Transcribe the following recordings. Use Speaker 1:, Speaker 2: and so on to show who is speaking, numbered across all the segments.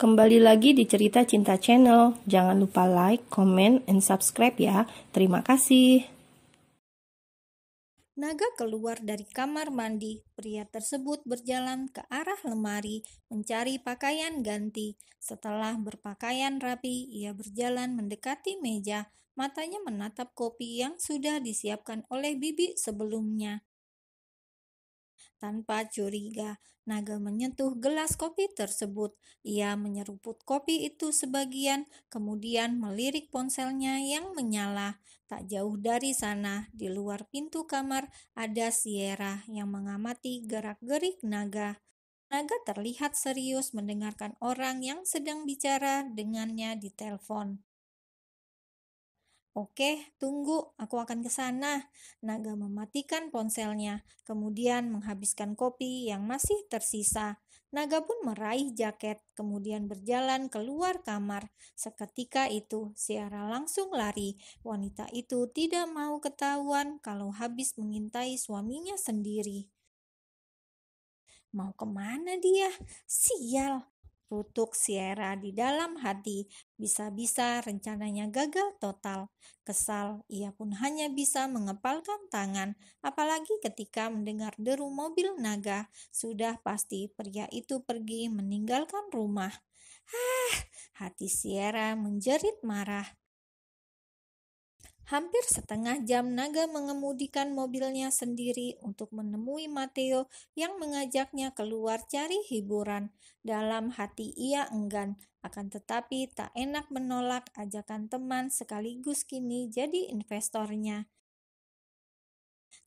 Speaker 1: Kembali lagi di Cerita Cinta Channel. Jangan lupa like, comment, and subscribe ya. Terima kasih. Naga keluar dari kamar mandi. Pria tersebut berjalan ke arah lemari mencari pakaian ganti. Setelah berpakaian rapi, ia berjalan mendekati meja. Matanya menatap kopi yang sudah disiapkan oleh bibi sebelumnya. Tanpa curiga, Naga menyentuh gelas kopi tersebut. Ia menyeruput kopi itu sebagian, kemudian melirik ponselnya yang menyala. Tak jauh dari sana, di luar pintu kamar, ada Sierra yang mengamati gerak-gerik Naga. Naga terlihat serius mendengarkan orang yang sedang bicara dengannya di telepon. Oke, tunggu, aku akan ke sana. Naga mematikan ponselnya, kemudian menghabiskan kopi yang masih tersisa. Naga pun meraih jaket, kemudian berjalan keluar kamar. Seketika itu, Sierra langsung lari. Wanita itu tidak mau ketahuan kalau habis mengintai suaminya sendiri. Mau kemana dia? Sial! Kutuk Sierra di dalam hati. Bisa-bisa rencananya gagal total. Kesal, ia pun hanya bisa mengepalkan tangan. Apalagi ketika mendengar deru mobil Naga. Sudah pasti pria itu pergi meninggalkan rumah. Hati Sierra menjerit marah. Hampir setengah jam Naga mengemudikan mobilnya sendiri untuk menemui Matteo yang mengajaknya keluar cari hiburan. Dalam hati ia enggan, akan tetapi tak enak menolak ajakan teman sekaligus kini jadi investornya.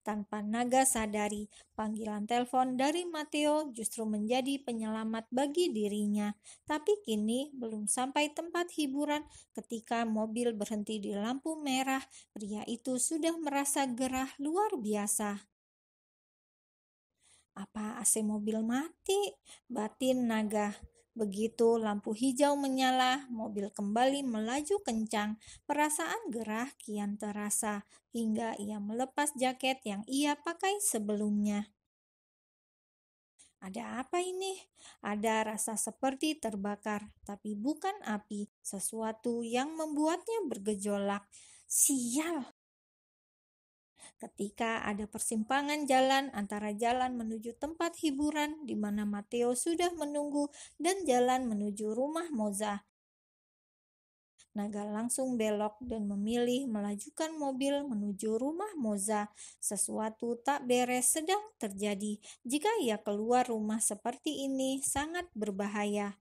Speaker 1: Tanpa Naga sadari, panggilan telepon dari Matteo justru menjadi penyelamat bagi dirinya. Tapi kini belum sampai tempat hiburan ketika mobil berhenti di lampu merah, pria itu sudah merasa gerah luar biasa. Apa AC mobil mati? Batin Naga. Begitu lampu hijau menyala, mobil kembali melaju kencang. Perasaan gerah kian terasa, hingga ia melepas jaket yang ia pakai sebelumnya. Ada apa ini? Ada rasa seperti terbakar, tapi bukan api. Sesuatu yang membuatnya bergejolak. Sial! Ketika ada persimpangan jalan antara jalan menuju tempat hiburan di mana Matteo sudah menunggu dan jalan menuju rumah Moza. Naga langsung belok dan memilih melajukan mobil menuju rumah Moza. Sesuatu tak beres sedang terjadi. Jika ia keluar rumah seperti ini, sangat berbahaya.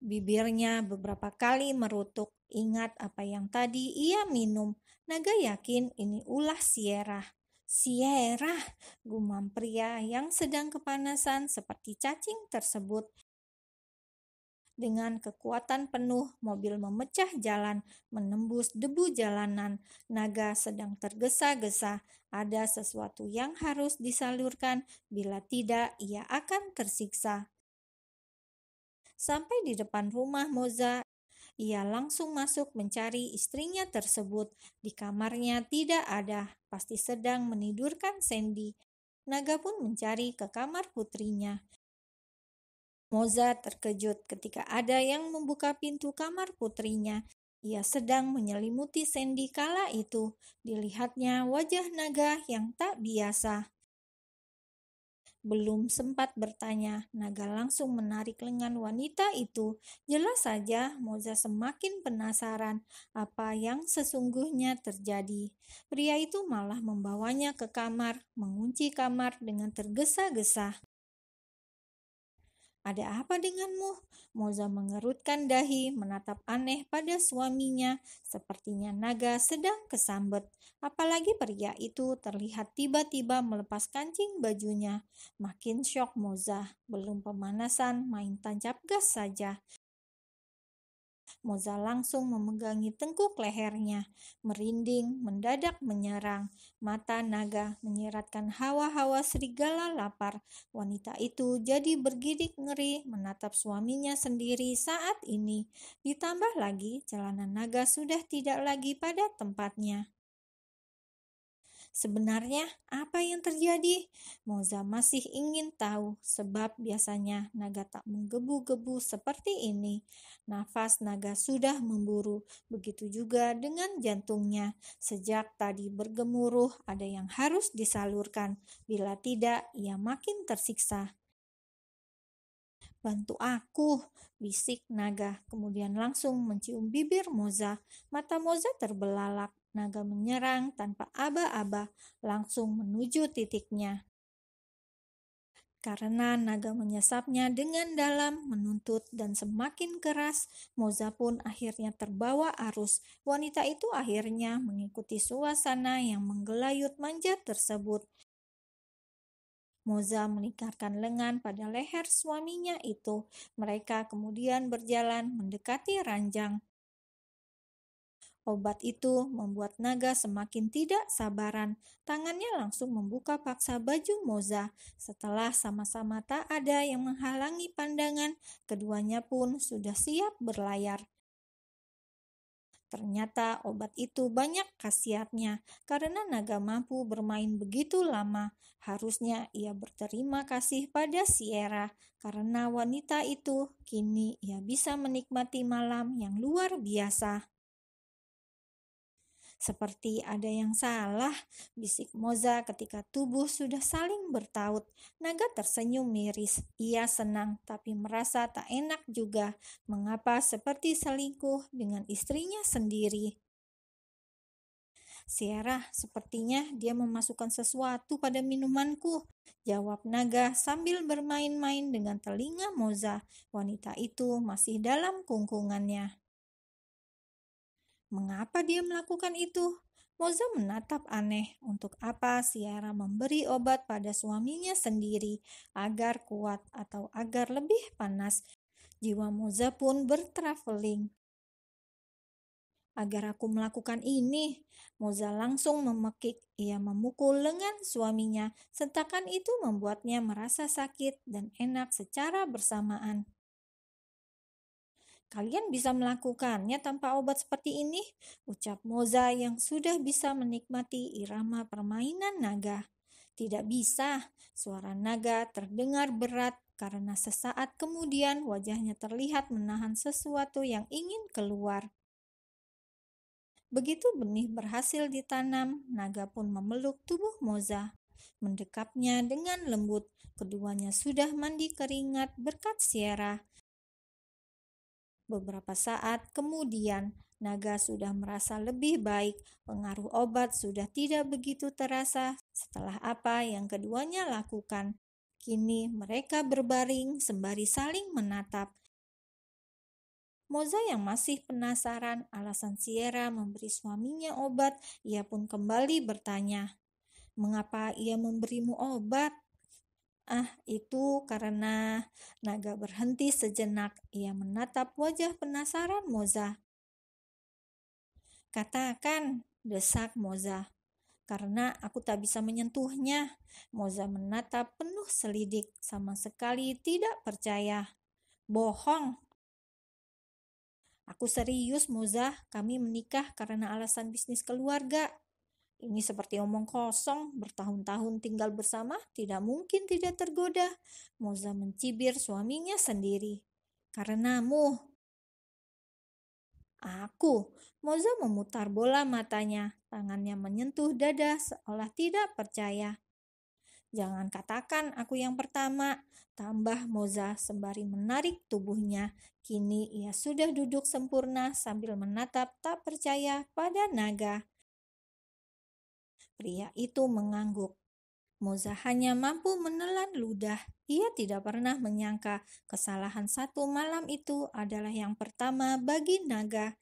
Speaker 1: Bibirnya beberapa kali merutuk. Ingat apa yang tadi ia minum. Naga yakin ini ulah Sierra. Sierra, gumam pria yang sedang kepanasan seperti cacing tersebut. Dengan kekuatan penuh, mobil memecah jalan, menembus debu jalanan. Naga sedang tergesa-gesa. Ada sesuatu yang harus disalurkan, bila tidak ia akan tersiksa. Sampai di depan rumah Moza, ia langsung masuk mencari istrinya tersebut. Di kamarnya tidak ada, pasti sedang menidurkan Sandy. Naga pun mencari ke kamar putrinya. Moza terkejut ketika ada yang membuka pintu kamar putrinya. Ia sedang menyelimuti Sandy kala itu. Dilihatnya wajah Naga yang tak biasa. Belum sempat bertanya, Naga langsung menarik lengan wanita itu. Jelas saja Moza semakin penasaran apa yang sesungguhnya terjadi. Pria itu malah membawanya ke kamar, mengunci kamar dengan tergesa-gesa. Ada apa denganmu? Moza mengerutkan dahi, menatap aneh pada suaminya. Sepertinya Naga sedang kesambet. Apalagi pria itu terlihat tiba-tiba melepas kancing bajunya. Makin syok Moza. Belum pemanasan, main tancap gas saja. Moza langsung memegangi tengkuk lehernya. Merinding, mendadak menyerang. Mata Naga menyiratkan hawa-hawa serigala lapar. Wanita itu jadi bergidik ngeri menatap suaminya sendiri saat ini. Ditambah lagi, celana Naga sudah tidak lagi pada tempatnya. Sebenarnya apa yang terjadi? Moza masih ingin tahu sebab biasanya naga tak menggebu-gebu seperti ini. Nafas naga sudah memburu, begitu juga dengan jantungnya. Sejak tadi bergemuruh ada yang harus disalurkan, bila tidak ia makin tersiksa. "Bantu aku," bisik naga, kemudian langsung mencium bibir Moza. Mata Moza terbelalak. Naga menyerang tanpa aba-aba, langsung menuju titiknya. Karena naga menyesapnya dengan dalam, menuntut, dan semakin keras, Moza pun akhirnya terbawa arus. Wanita itu akhirnya mengikuti suasana yang menggelayut manja tersebut. Moza melingkarkan lengan pada leher suaminya itu. Mereka kemudian berjalan mendekati ranjang. Obat itu membuat naga semakin tidak sabaran. Tangannya langsung membuka paksa baju Moza. Setelah sama-sama tak ada yang menghalangi pandangan, keduanya pun sudah siap berlayar. Ternyata obat itu banyak khasiatnya. Karena naga mampu bermain begitu lama, harusnya ia berterima kasih pada Sierra. Karena wanita itu, kini ia bisa menikmati malam yang luar biasa. "Seperti ada yang salah," bisik Moza ketika tubuh sudah saling bertaut. Naga tersenyum miris. Ia senang, tapi merasa tak enak juga. Mengapa seperti selingkuh dengan istrinya sendiri? "Sierra, sepertinya dia memasukkan sesuatu pada minumanku," jawab naga sambil bermain-main dengan telinga Moza. Wanita itu masih dalam kungkungannya. Mengapa dia melakukan itu? Moza menatap aneh. Untuk apa Sierra memberi obat pada suaminya sendiri agar kuat atau agar lebih panas? Jiwa Moza pun bertraveling. "Agar aku melakukan ini," Moza langsung memekik. Ia memukul lengan suaminya. Sentakan itu membuatnya merasa sakit dan enak secara bersamaan. "Kalian bisa melakukannya tanpa obat seperti ini," ucap Moza yang sudah bisa menikmati irama permainan naga. "Tidak bisa," suara naga terdengar berat karena sesaat kemudian wajahnya terlihat menahan sesuatu yang ingin keluar. Begitu benih berhasil ditanam, naga pun memeluk tubuh Moza, mendekapnya dengan lembut. Keduanya sudah mandi keringat berkat Sierra. Beberapa saat kemudian, naga sudah merasa lebih baik. Pengaruh obat sudah tidak begitu terasa setelah apa yang keduanya lakukan. Kini mereka berbaring sembari saling menatap. Moza yang masih penasaran alasan Sierra memberi suaminya obat, ia pun kembali bertanya, "Mengapa ia memberimu obat?" "Ah, itu karena..." Naga berhenti sejenak. Ia menatap wajah penasaran Moza. "Katakan," desak Moza. "Karena aku tak bisa menyentuhnya." Moza menatap penuh selidik, sama sekali tidak percaya. "Bohong." "Aku serius, Moza. Kami menikah karena alasan bisnis keluarga." "Ini seperti omong kosong. Bertahun-tahun tinggal bersama, tidak mungkin tidak tergoda." Moza mencibir suaminya sendiri. "Karenamu." "Aku." Moza memutar bola matanya. Tangannya menyentuh dada seolah tidak percaya. "Jangan katakan aku yang pertama," tambah Moza sembari menarik tubuhnya. Kini ia sudah duduk sempurna sambil menatap tak percaya pada naga. Pria itu mengangguk. Moza hanya mampu menelan ludah. Ia tidak pernah menyangka kesalahan satu malam itu adalah yang pertama bagi naga.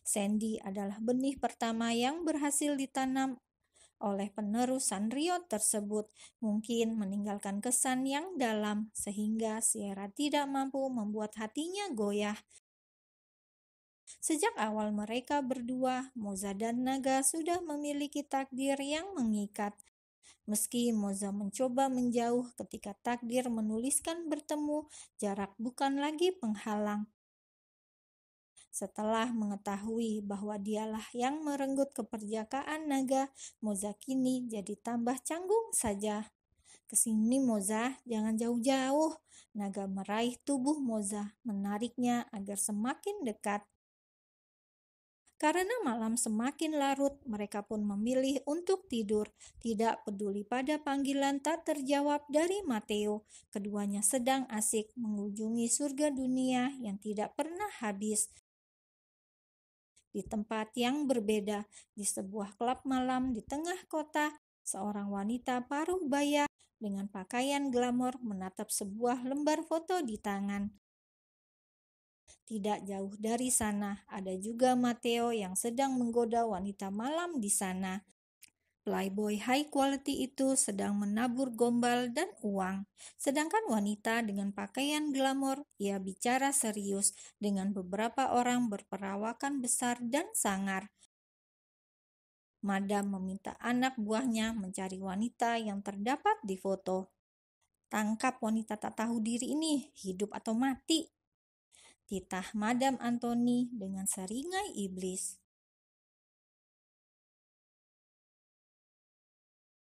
Speaker 1: Sandy adalah benih pertama yang berhasil ditanam oleh penerus Sanrio tersebut, mungkin meninggalkan kesan yang dalam sehingga Sierra tidak mampu membuat hatinya goyah. Sejak awal mereka berdua, Moza dan Naga sudah memiliki takdir yang mengikat. Meski Moza mencoba menjauh ketika takdir menuliskan bertemu, jarak bukan lagi penghalang. Setelah mengetahui bahwa dialah yang merenggut keperjakaan naga, Moza kini jadi tambah canggung saja. Kesini Moza, jangan jauh-jauh. Naga meraih tubuh Moza, menariknya agar semakin dekat. Karena malam semakin larut, mereka pun memilih untuk tidur, tidak peduli pada panggilan tak terjawab dari Matteo. Keduanya sedang asik mengunjungi surga dunia yang tidak pernah habis. Di tempat yang berbeda, di sebuah klub malam di tengah kota, seorang wanita paruh baya dengan pakaian glamor menatap sebuah lembar foto di tangan. Tidak jauh dari sana, ada juga Matteo yang sedang menggoda wanita malam di sana. Playboy high quality itu sedang menabur gombal dan uang. Sedangkan wanita dengan pakaian glamor, ia bicara serius dengan beberapa orang berperawakan besar dan sangar. Madam meminta anak buahnya mencari wanita yang terdapat di foto. Tangkap wanita tak tahu diri ini, hidup atau mati, titah Madam Anthony dengan seringai iblis.